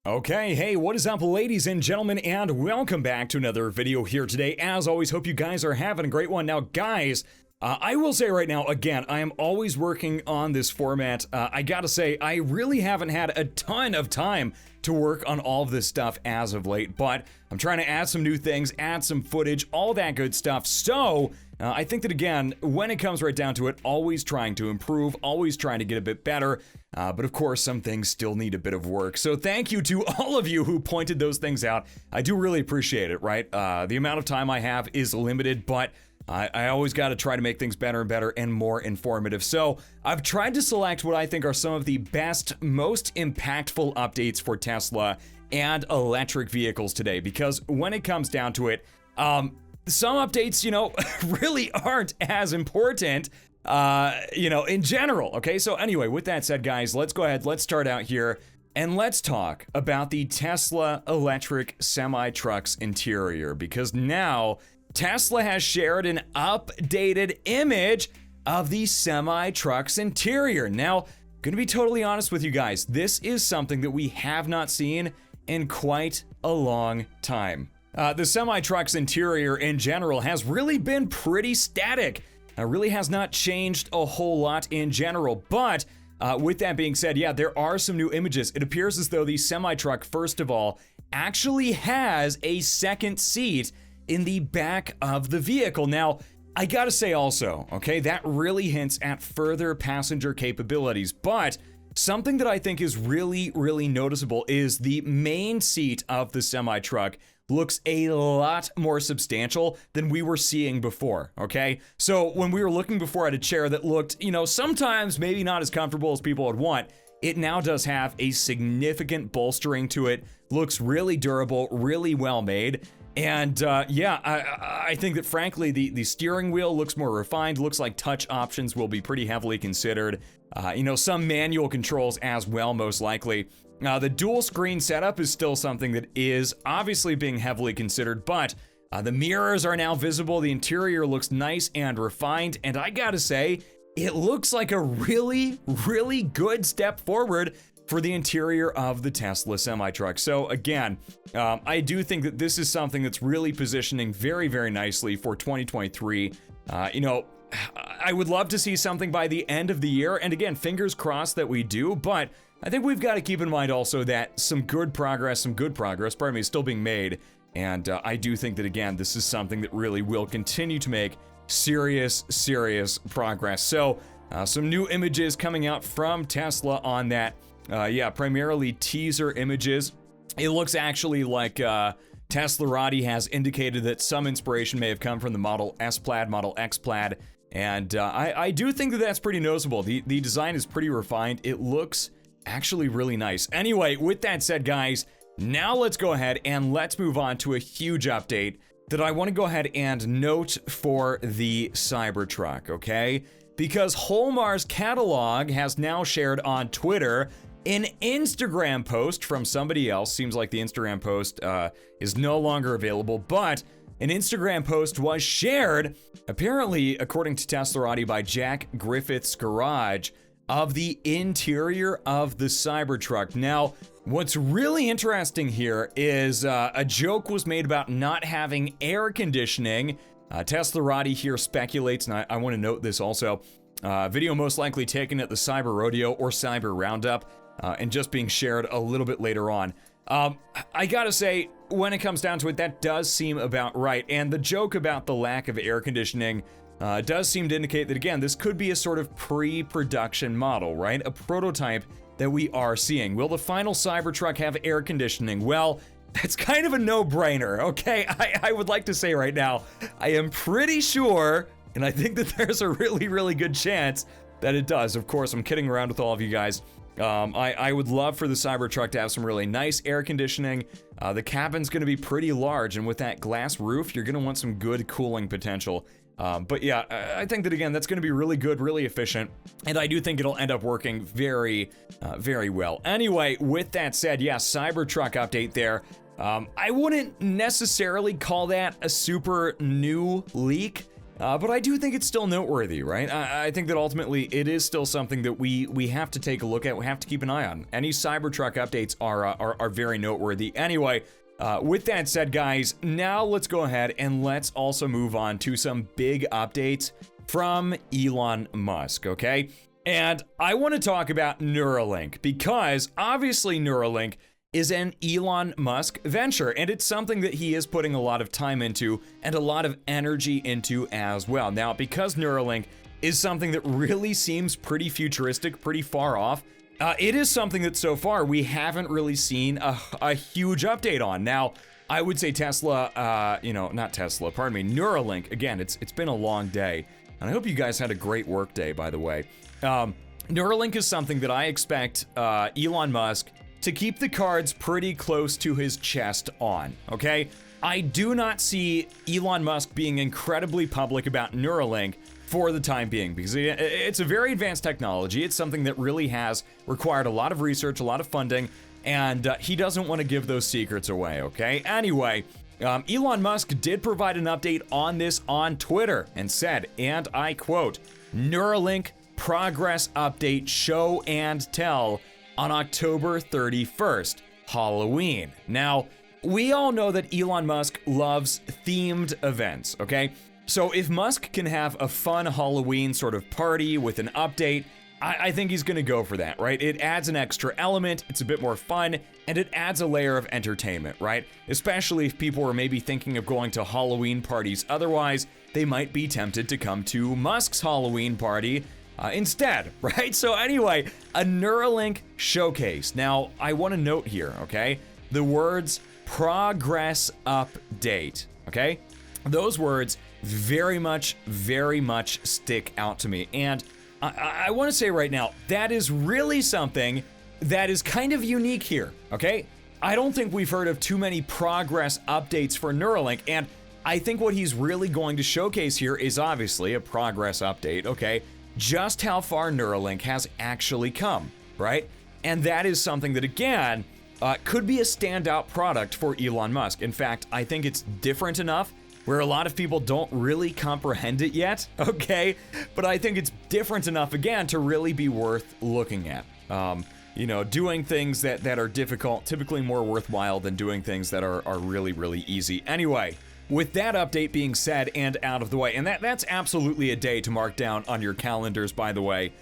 Okay, hey, what is up, ladies and gentlemen, and welcome back to another video here today. As always, hope you guys are having a great one. Now, guys, I will say right now, again, I am always working on this format. I gotta say, I really haven't had a ton of time to work on all of this stuff as of late, but I'm trying to add some new things, add some footage, all that good stuff. So, I think that, again, when it comes right down to it, always trying to improve, always trying to get a bit better. But of course, some things still need a bit of work. So thank you to all of you who pointed those things out. I do really appreciate it, right? The amount of time I have is limited, but I always got to try to make things better and better and more informative. So I've tried to select what I think are some of the best, most impactful updates for Tesla and electric vehicles today. Because when it comes down to it, some updates, really aren't as important, in general. Okay, so anyway, with that said, guys, let's go ahead, let's start out here, and let's talk about the Tesla electric semi-truck's interior, because now Tesla has shared an updated image of the semi-truck's interior. Now, gonna be totally honest with you guys, this is something that we have not seen in quite a long time. The semi-truck's interior in general has really been pretty static. Really has not changed a whole lot in general, but with that being said, yeah, there are some new images. It appears as though the semi-truck, first of all, actually has a second seat in the back of the vehicle. Now, I gotta say also, okay, that really hints at further passenger capabilities, but something that I think is really, really noticeable is the main seat of the semi-truck looks a lot more substantial than we were seeing before, okay? So when we were looking before at a chair that looked, sometimes maybe not as comfortable as people would want, it now does have a significant bolstering to it, looks really durable, really well made, and I think that frankly the steering wheel looks more refined, looks like touch options will be pretty heavily considered, some manual controls as well, most likely. The dual screen setup is still something that is obviously being heavily considered, but the mirrors are now visible, the interior looks nice and refined, and I gotta say, it looks like a really, really good step forward for the interior of the Tesla semi-truck. So again, I do think that this is something that's really positioning very, very nicely for 2023. I would love to see something by the end of the year, and again, fingers crossed that we do, but I think we've got to keep in mind also that some good progress, is still being made, and I do think that, again, this is something that really will continue to make serious progress. So, some new images coming out from Tesla on that, primarily teaser images. It looks actually like Teslarati has indicated that some inspiration may have come from the Model S Plaid, Model X Plaid, and I do think that that's pretty noticeable. The design is pretty refined. It looks actually really nice. Anyway, with that said, guys, now let's go ahead and let's move on to a huge update that I want to go ahead and note for the Cybertruck, okay? Because Holmar's catalog has now shared on Twitter an Instagram post from somebody else. Seems like the Instagram post is no longer available, but an Instagram post was shared, apparently, according to Teslarati, by Jack Griffith's Garage, of the interior of the Cybertruck. Now, what's really interesting here is a joke was made about not having air conditioning. Teslarati here speculates, and I want to note this also, video most likely taken at the Cyber Rodeo or Cyber Roundup, and just being shared a little bit later on. I gotta say, when it comes down to it, that does seem about right, and the joke about the lack of air conditioning does seem to indicate that, again, this could be a sort of pre-production model, right? A prototype that we are seeing. Will the final Cybertruck have air conditioning? Well, that's kind of a no-brainer, okay? I would like to say right now, I am pretty sure, and I think that there's a really, really good chance that it does. Of course, I'm kidding around with all of you guys. I would love for the Cybertruck to have some really nice air conditioning. The cabin's gonna be pretty large, and with that glass roof, you're gonna want some good cooling potential. But yeah, I think that, again, that's going to be really good, really efficient, and I do think it'll end up working very, very well. Anyway, with that said, yeah, Cybertruck update there. I wouldn't necessarily call that a super new leak. But I do think it's still noteworthy, right? I think that ultimately it is still something that we have to take a look at, we have to keep an eye on. Any Cybertruck updates are very noteworthy. Anyway, with that said, guys, now let's go ahead and let's also move on to some big updates from Elon Musk, okay? And I want to talk about Neuralink because obviously Neuralink is an Elon Musk venture, and it's something that he is putting a lot of time into and a lot of energy into as well. Now, because Neuralink is something that really seems pretty futuristic, pretty far off, it is something that so far we haven't really seen a huge update on. Now, I would say Tesla, not Tesla, pardon me, Neuralink, again, it's been a long day, and I hope you guys had a great work day, by the way. Neuralink is something that I expect Elon Musk to keep the cards pretty close to his chest on, okay? I do not see Elon Musk being incredibly public about Neuralink for the time being because it's a very advanced technology. It's something that really has required a lot of research, a lot of funding, and he doesn't want to give those secrets away, okay? Anyway, Elon Musk did provide an update on this on Twitter and said, and I quote, "Neuralink progress update show and tell on October 31st, Halloween." Now, we all know that Elon Musk loves themed events, okay? So if Musk can have a fun Halloween sort of party with an update, I think he's gonna go for that, right? It adds an extra element, it's a bit more fun, and it adds a layer of entertainment, right? Especially if people are maybe thinking of going to Halloween parties otherwise, they might be tempted to come to Musk's Halloween party instead, right? So anyway, a Neuralink showcase. Now, I want to note here, okay, the words progress update, okay? Those words very much stick out to me. And I want to say right now, that is really something that is kind of unique here, okay? I don't think we've heard of too many progress updates for Neuralink, and I think what he's really going to showcase here is obviously a progress update, okay? Just how far Neuralink has actually come, right? And that is something that, again, could be a standout product for Elon Musk. In fact, I think it's different enough where a lot of people don't really comprehend it yet, okay? But I think it's different enough, again, to really be worth looking at. Doing things that are difficult, typically more worthwhile than doing things that are really easy. Anyway, with that update being said and out of the way, and that's absolutely a day to mark down on your calendars, by the way.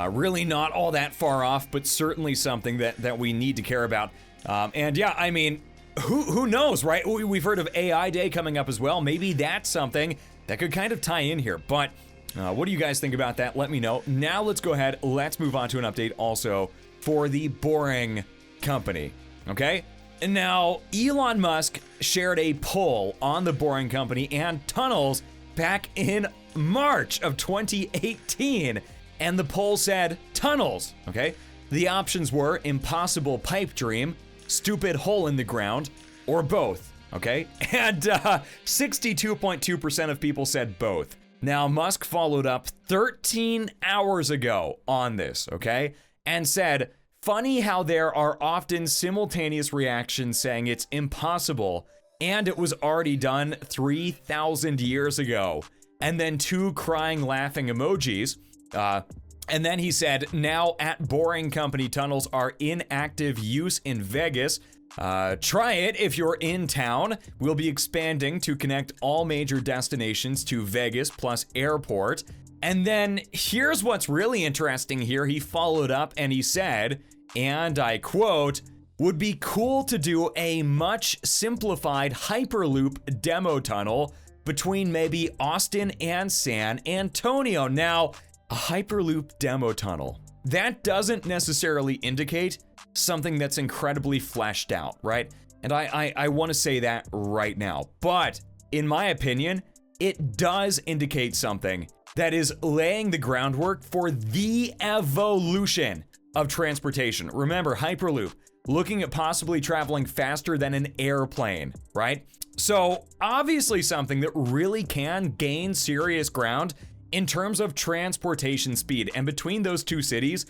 Really not all that far off, but certainly something that we need to care about. And yeah, I mean, who knows, right? We've heard of AI Day coming up as well. Maybe that's something that could kind of tie in here. But what do you guys think about that? Let me know. Now let's go ahead. Let's move on to an update also for the Boring Company, okay? And now, Elon Musk shared a poll on the Boring Company and tunnels back in March of 2018. And the poll said tunnels, okay? The options were impossible pipe dream, stupid hole in the ground, or both, okay? And 62.2% of people said both. Now, Musk followed up 13 hours ago on this, okay? And said, "Funny how there are often simultaneous reactions saying it's impossible, and it was already done 3,000 years ago." And then 2 crying, laughing emojis. And then he said, "Now at Boring Company tunnels are in active use in Vegas. Try it if you're in town. We'll be expanding to connect all major destinations to Vegas plus airport." And then here's what's really interesting here. He followed up and he said, and I quote, "Would be cool to do a much simplified Hyperloop demo tunnel between maybe Austin and San Antonio." Now, a Hyperloop demo tunnel, that doesn't necessarily indicate something that's incredibly fleshed out, right? And I want to say that right now. But in my opinion, it does indicate something that is laying the groundwork for the evolution of transportation. Remember, Hyperloop, looking at possibly traveling faster than an airplane, right? So obviously something that really can gain serious ground in terms of transportation speed. And between those two cities,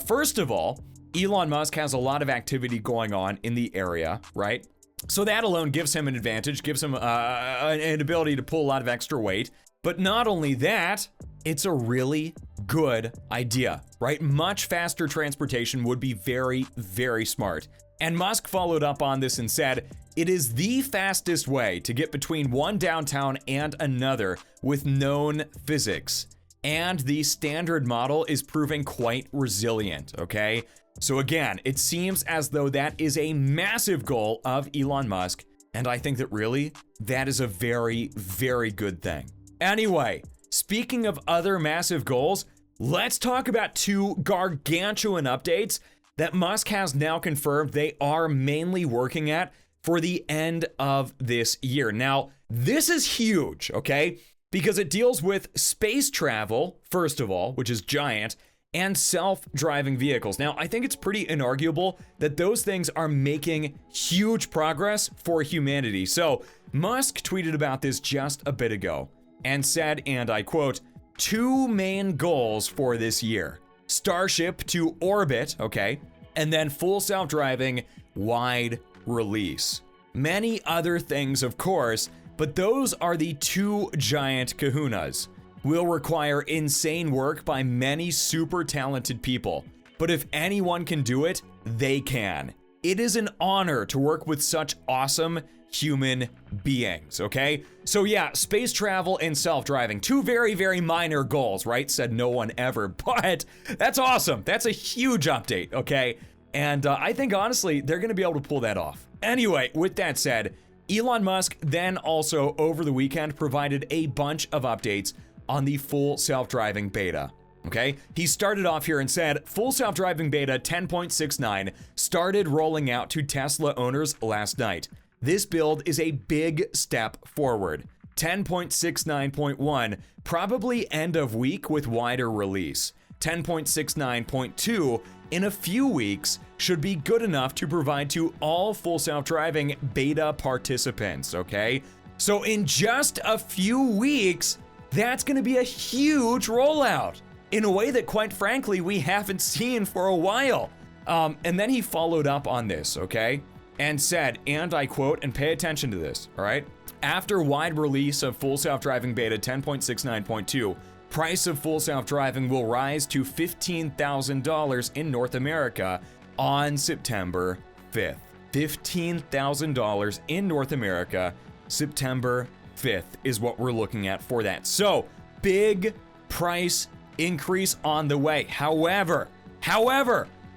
first of all, Elon Musk has a lot of activity going on in the area, right? So that alone gives him an advantage, gives him an ability to pull a lot of extra weight. But not only that, it's a really good idea, right? Much faster transportation would be very, very smart. And Musk followed up on this and said, it is the fastest way to get between one downtown and another with known physics. And the standard model is proving quite resilient, okay? So again, it seems as though that is a massive goal of Elon Musk, and I think that really, that is a very, very good thing. Anyway, speaking of other massive goals, let's talk about two gargantuan updates that Musk has now confirmed they are mainly working at for the end of this year. Now, this is huge, okay? Because it deals with space travel, first of all, which is giant, and self-driving vehicles. Now, I think it's pretty inarguable that those things are making huge progress for humanity. So, Musk tweeted about this just a bit ago and said, and I quote, two main goals for this year. Starship to orbit, okay, and then full self-driving wide release. Many other things, of course, but those are the two giant kahunas. Will require insane work by many super talented people. But if anyone can do it, they can. It is an honor to work with such awesome human beings, okay? So yeah, space travel and self-driving, two very, very minor goals, right? Said no one ever, but that's awesome. That's a huge update, okay? And I think honestly, they're gonna be able to pull that off. Anyway, with that said, Elon Musk then also over the weekend provided a bunch of updates on the full self-driving beta, okay? He started off here and said, full self-driving beta 10.69 started rolling out to Tesla owners last night. This build is a big step forward. 10.69.1, probably end of week with wider release. 10.69.2 in a few weeks should be good enough to provide to all full self-driving beta participants, okay? So in just a few weeks, that's gonna be a huge rollout in a way that, quite frankly, we haven't seen for a while. And then he followed up on this, okay? And said, and I quote, and pay attention to this, all right? After wide release of full self-driving beta 10.69.2, price of full self-driving will rise to $15,000 in North America on September 5th. $15,000 in North America, September 5th is what we're looking at for that. So, big price increase on the way. However,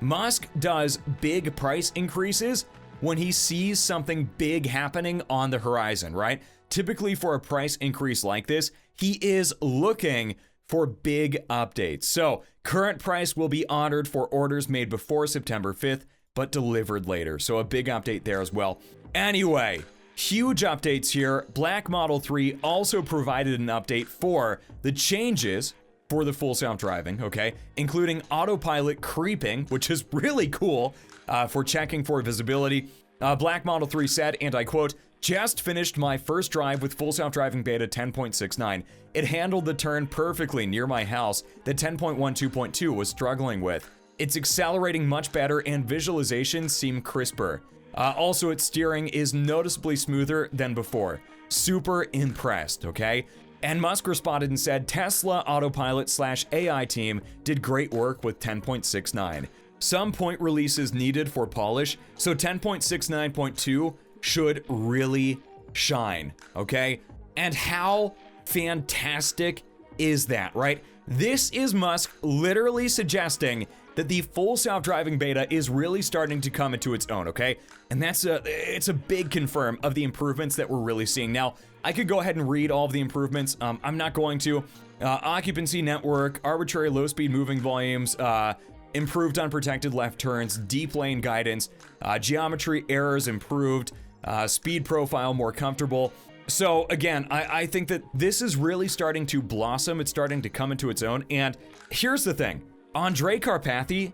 Musk does big price increases when he sees something big happening on the horizon, right? Typically for a price increase like this, he is looking for big updates. So, current price will be honored for orders made before September 5th, but delivered later. So, a big update there as well. Anyway, huge updates here. Black Model 3 also provided an update for the changes for the full self-driving, okay? Including autopilot creeping, which is really cool for checking for visibility. Black Model 3 said, and I quote, just finished my first drive with full self-driving beta 10.69. It handled the turn perfectly near my house that 10.12.2 was struggling with. It's accelerating much better and visualizations seem crisper. Also, its steering is noticeably smoother than before. Super impressed, okay? And Musk responded and said, Tesla Autopilot/AI team did great work with 10.69. Some point releases needed for polish, so 10.69.2 should really shine, okay? And how fantastic is that, right? This is Musk literally suggesting that the full self-driving beta is really starting to come into its own, okay? And it's a big confirm of the improvements that we're really seeing. Now, I could go ahead and read all of the improvements. I'm not going to. Occupancy network, arbitrary low-speed moving volumes, improved unprotected left turns, deep lane guidance, geometry errors improved, speed profile more comfortable. So again, I think that this is really starting to blossom. It's starting to come into its own. And here's the thing. Andrej Karpathy,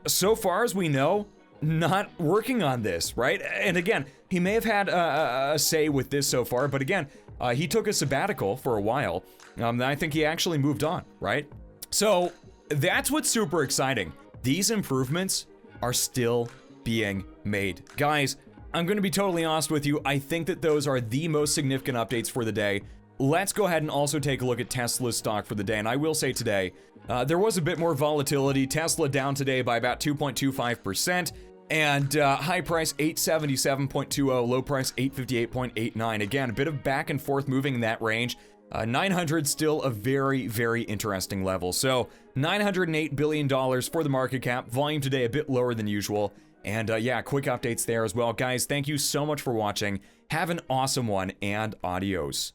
so far as we know, not working on this, right? And again, he may have had a say with this so far, but again, he took a sabbatical for a while. I think he actually moved on, right? So that's what's super exciting. These improvements are still being made. Guys, I'm going to be totally honest with you. I think that those are the most significant updates for the day. let's go ahead and also take a look at Tesla's stock for the day. And I will say today, there was a bit more volatility. Tesla down today by about 2.25%. And high price 877.20, low price 858.89. Again, a bit of back and forth moving in that range. 900 still a very, very interesting level. So $908 billion for the market cap. Volume today a bit lower than usual. And yeah, quick updates there as well. Guys, thank you so much for watching. Have an awesome one, and adios.